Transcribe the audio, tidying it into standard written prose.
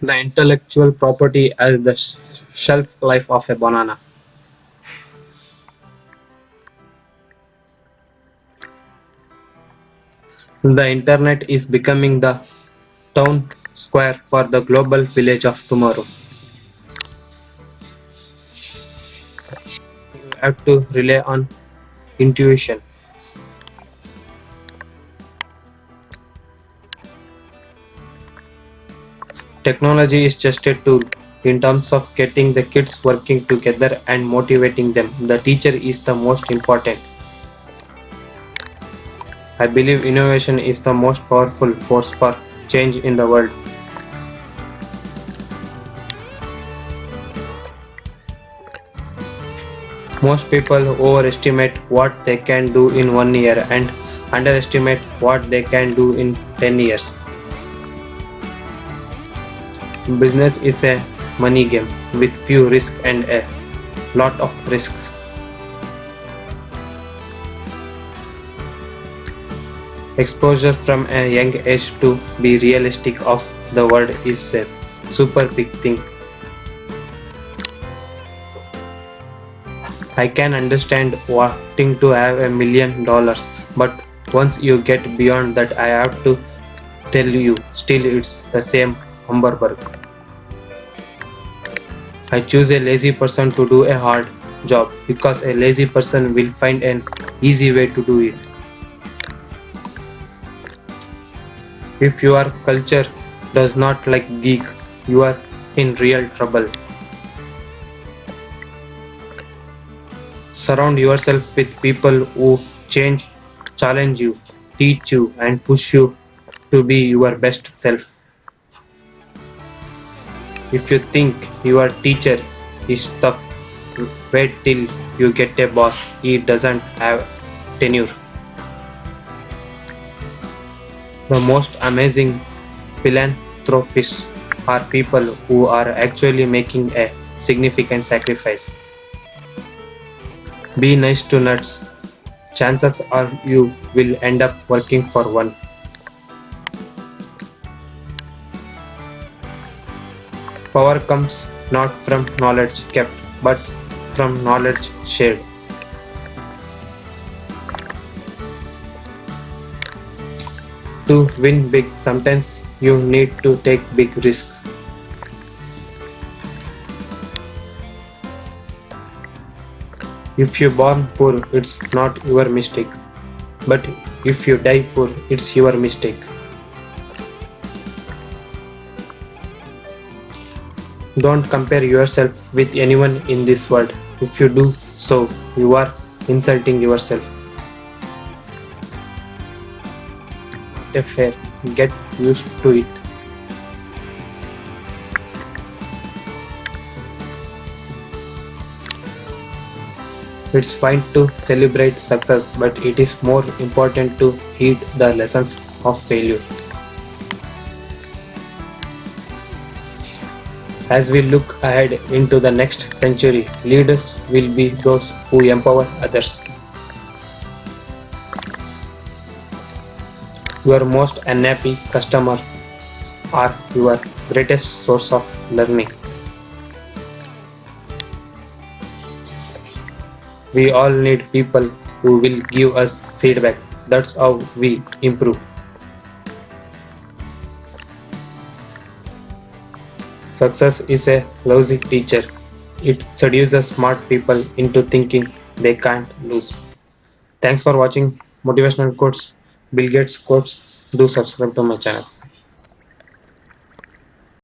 The intellectual property as the shelf life of a banana. The internet is becoming the town square for the global village of tomorrow. You have to rely on intuition. Technology is just a tool. In terms of getting the kids working together and motivating them, the teacher is the most important. I believe innovation is the most powerful force for change in the world. Most people overestimate what they can do in 1 year and underestimate what they can do in 10 years. Business is a money game with few risks and a lot of risks. Exposure from a young age to be realistic of the world is a super big thing. I can understand wanting to have $1 million, but once you get beyond that, I have to tell you, still it's the same hamburger. I choose a lazy person to do a hard job because a lazy person will find an easy way to do it. If your culture does not like geek, you are in real trouble. Surround yourself with people who challenge you, teach you, and push you to be your best self. If you think your teacher is tough, wait till you get a boss. He doesn't have tenure. The most amazing philanthropists are people who are actually making a significant sacrifice. Be nice to nuts. Chances are you will end up working for one. Power comes not from knowledge kept, but from knowledge shared. To win big, sometimes you need to take big risks. If you born poor, it's not your mistake. But if you die poor, it's your mistake. Don't compare yourself with anyone in this world. If you do so, you are insulting yourself. Not a fair. Get used to it. It's fine to celebrate success, but it is more important to heed the lessons of failure. As we look ahead into the next century, leaders will be those who empower others. Your most unhappy customers are your greatest source of learning. We all need people who will give us feedback. That's how we improve. Success is a lousy teacher. It seduces smart people into thinking they can't lose. Thanks for watching Motivational Quotes, Bill Gates Quotes. Do subscribe to my channel.